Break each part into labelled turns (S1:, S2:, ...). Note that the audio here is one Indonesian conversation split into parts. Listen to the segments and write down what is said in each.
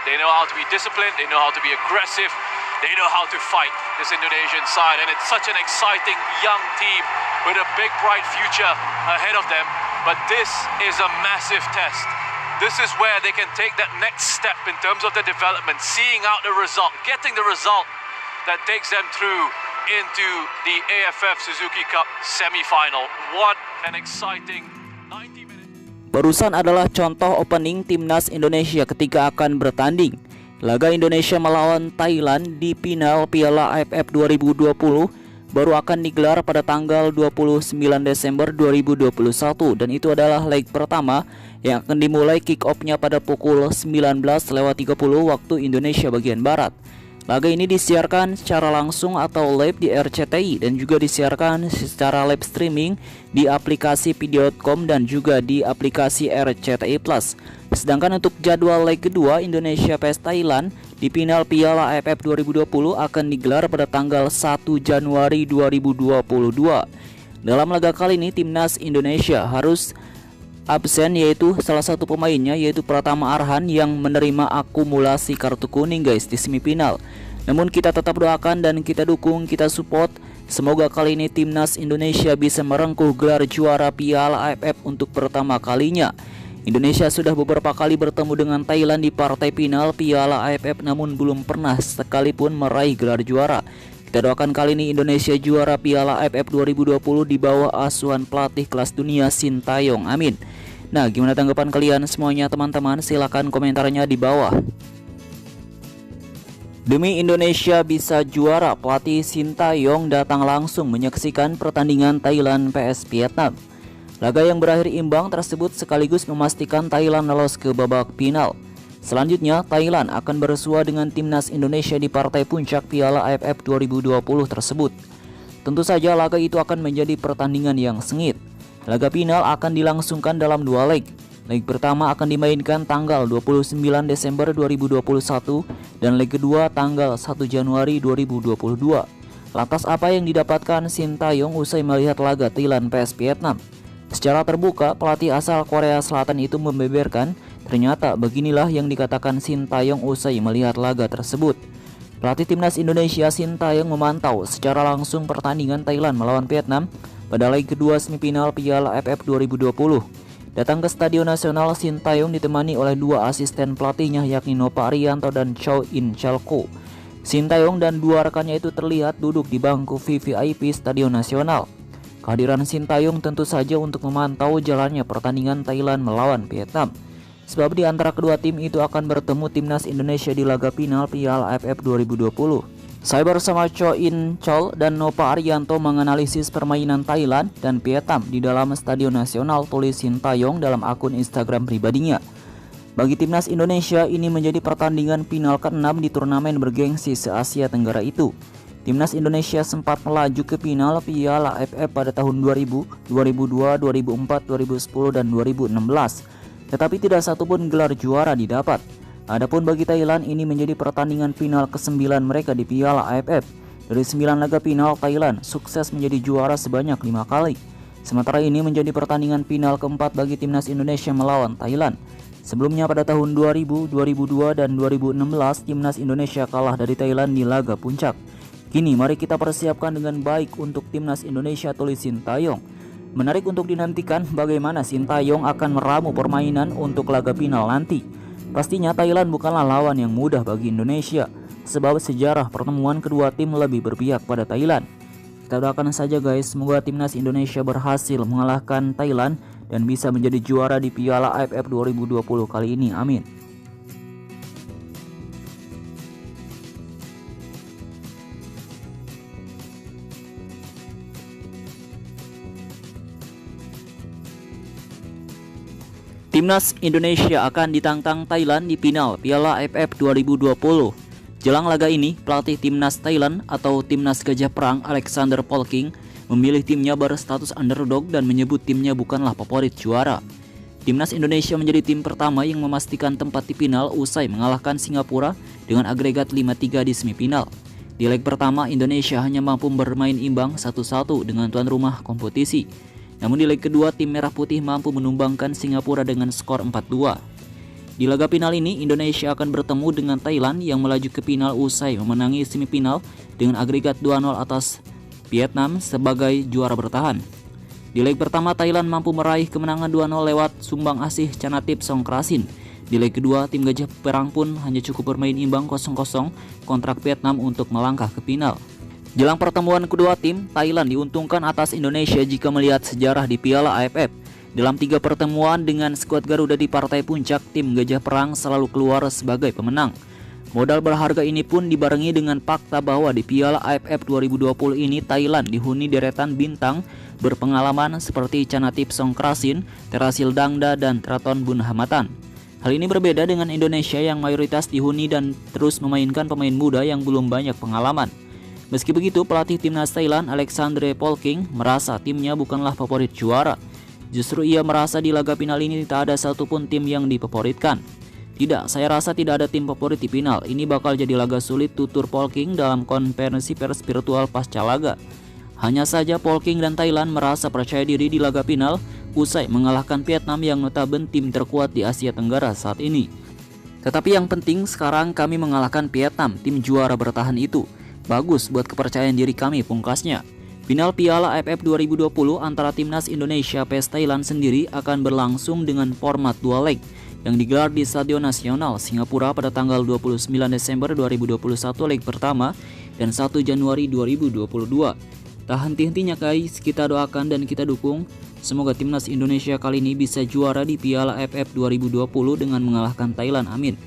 S1: They know how to be disciplined, they know how to be aggressive, they know how to fight this Indonesian side. And it's such an exciting young team with a big bright future ahead of them. But this is a massive test. This is where they can take that next step in terms of the development, seeing out the result, getting the result that takes them through into the AFF Suzuki Cup semi-final. What an exciting 90 minutes.
S2: Barusan adalah contoh opening timnas Indonesia ketika akan bertanding. Laga Indonesia melawan Thailand di final Piala AFF 2020 baru akan digelar pada tanggal 29 Desember 2021 dan itu adalah leg pertama yang akan dimulai kick off-nya pada pukul 19.30 waktu Indonesia bagian Barat. Laga ini disiarkan secara langsung atau live di RCTI dan juga disiarkan secara live streaming di aplikasi video.com dan juga di aplikasi RCTI Plus. Sedangkan untuk jadwal leg kedua Indonesia vs Thailand di final Piala AFF 2020 akan digelar pada tanggal 1 Januari 2022. Dalam laga kali ini timnas Indonesia harus absen, yaitu salah satu pemainnya yaitu Pratama Arhan yang menerima akumulasi kartu kuning guys di semifinal. Namun kita tetap doakan dan kita dukung, kita support. Semoga kali ini timnas Indonesia bisa merengkuh gelar juara Piala AFF untuk pertama kalinya. Indonesia sudah beberapa kali bertemu dengan Thailand di partai final Piala AFF namun belum pernah sekalipun meraih gelar juara. Kita doakan kali ini Indonesia juara Piala AFF 2020 di bawah asuhan pelatih kelas dunia Sintayong. Amin. Nah, gimana tanggapan kalian semuanya teman-teman? Silahkan komentarnya di bawah. Demi Indonesia bisa juara, pelatih Sintayong datang langsung menyaksikan pertandingan Thailand vs Vietnam. Laga yang berakhir imbang tersebut sekaligus memastikan Thailand lolos ke babak final. Selanjutnya, Thailand akan bersua dengan timnas Indonesia di partai puncak Piala AFF 2020 tersebut. Tentu saja laga itu akan menjadi pertandingan yang sengit. Laga final akan dilangsungkan dalam dua leg. Leg pertama akan dimainkan tanggal 29 Desember 2021 dan leg kedua tanggal 1 Januari 2022. Lantas apa yang didapatkan Sintayong usai melihat laga Thailand vs Vietnam? Secara terbuka, pelatih asal Korea Selatan itu membeberkan ternyata beginilah yang dikatakan Sintayong usai melihat laga tersebut. Pelatih timnas Indonesia Sintayong memantau secara langsung pertandingan Thailand melawan Vietnam pada leg kedua semifinal Piala AFF 2020. Datang ke Stadion Nasional, Sintayong ditemani oleh dua asisten pelatihnya yakni Nova Arianto dan Chow In Chalko. Sintayong dan dua rekannya itu terlihat duduk di bangku VVIP Stadion Nasional. Kehadiran Sintayong tentu saja untuk memantau jalannya pertandingan Thailand melawan Vietnam. Sebab di antara kedua tim itu akan bertemu timnas Indonesia di laga final Piala AFF 2020. Saya bersama Chow In Chol dan Nova Arianto menganalisis permainan Thailand dan Vietnam di dalam Stadion Nasional, tulis Sintayong dalam akun Instagram pribadinya. Bagi timnas Indonesia, ini menjadi pertandingan final ke-6 di turnamen bergengsi se-Asia Tenggara itu. Timnas Indonesia sempat melaju ke final Piala AFF pada tahun 2000, 2002, 2004, 2010, dan 2016. Tetapi tidak satupun gelar juara didapat. Adapun bagi Thailand, ini menjadi pertandingan final ke-9 mereka di Piala AFF. Dari 9 laga final, Thailand sukses menjadi juara sebanyak 5 kali. Sementara ini menjadi pertandingan final keempat bagi timnas Indonesia melawan Thailand. Sebelumnya pada tahun 2000, 2002, dan 2016, timnas Indonesia kalah dari Thailand di laga puncak. Kini mari kita persiapkan dengan baik untuk timnas Indonesia, tulis Sintayong. Menarik untuk dinantikan bagaimana Sintayong akan meramu permainan untuk laga final nanti. Pastinya Thailand bukanlah lawan yang mudah bagi Indonesia, sebab sejarah pertemuan kedua tim lebih berpihak pada Thailand. Kita doakan saja guys, semoga timnas Indonesia berhasil mengalahkan Thailand dan bisa menjadi juara di Piala AFF 2020 kali ini, amin. Timnas Indonesia akan ditantang Thailand di final Piala AFF 2020. Jelang laga ini, pelatih timnas Thailand atau timnas Gajah Perang Alexander Polking memilih timnya berstatus underdog dan menyebut timnya bukanlah favorit juara. Timnas Indonesia menjadi tim pertama yang memastikan tempat di final usai mengalahkan Singapura dengan agregat 5-3 di semifinal. Di leg pertama, Indonesia hanya mampu bermain imbang 1-1 dengan tuan rumah kompetisi. Namun di leg kedua, tim Merah Putih mampu menumbangkan Singapura dengan skor 4-2. Di laga final ini, Indonesia akan bertemu dengan Thailand yang melaju ke final usai memenangi semifinal dengan agregat 2-0 atas Vietnam sebagai juara bertahan. Di leg pertama, Thailand mampu meraih kemenangan 2-0 lewat sumbang asih Chanatip Songkrasin. Di leg kedua, tim Gajah Perang pun hanya cukup bermain imbang 0-0 kontrak Vietnam untuk melangkah ke final. Jelang pertemuan kedua tim, Thailand diuntungkan atas Indonesia jika melihat sejarah di Piala AFF. Dalam 3 pertemuan dengan skuad Garuda di partai puncak, tim Gajah Perang selalu keluar sebagai pemenang. Modal berharga ini pun dibarengi dengan fakta bahwa di Piala AFF 2020 ini Thailand dihuni deretan bintang berpengalaman seperti Chanatip Songkrasin, Terasil Dangda, dan Traton Bunhamatan. Hal ini berbeda dengan Indonesia yang mayoritas dihuni dan terus memainkan pemain muda yang belum banyak pengalaman. Meski begitu, pelatih timnas Thailand Alexandre Polking merasa timnya bukanlah favorit juara. Justru ia merasa di laga final ini tak ada satupun tim yang difavoritkan. Tidak, saya rasa tidak ada tim favorit di final. Ini bakal jadi laga sulit, tutur Polking dalam konferensi pers virtual pasca laga. Hanya saja Polking dan Thailand merasa percaya diri di laga final usai mengalahkan Vietnam yang notabene tim terkuat di Asia Tenggara saat ini. Tetapi yang penting sekarang kami mengalahkan Vietnam, tim juara bertahan itu. Bagus buat kepercayaan diri kami, pungkasnya. Final Piala AFF 2020 antara timnas Indonesia vs Thailand sendiri akan berlangsung dengan format 2 leg yang digelar di Stadion Nasional Singapura pada tanggal 29 Desember 2021 leg pertama dan 1 Januari 2022. Tak henti-hentinya guys, kita doakan dan kita dukung. Semoga timnas Indonesia kali ini bisa juara di Piala AFF 2020 dengan mengalahkan Thailand, amin.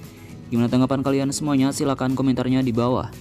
S2: Gimana tanggapan kalian semuanya? Silahkan komentarnya di bawah.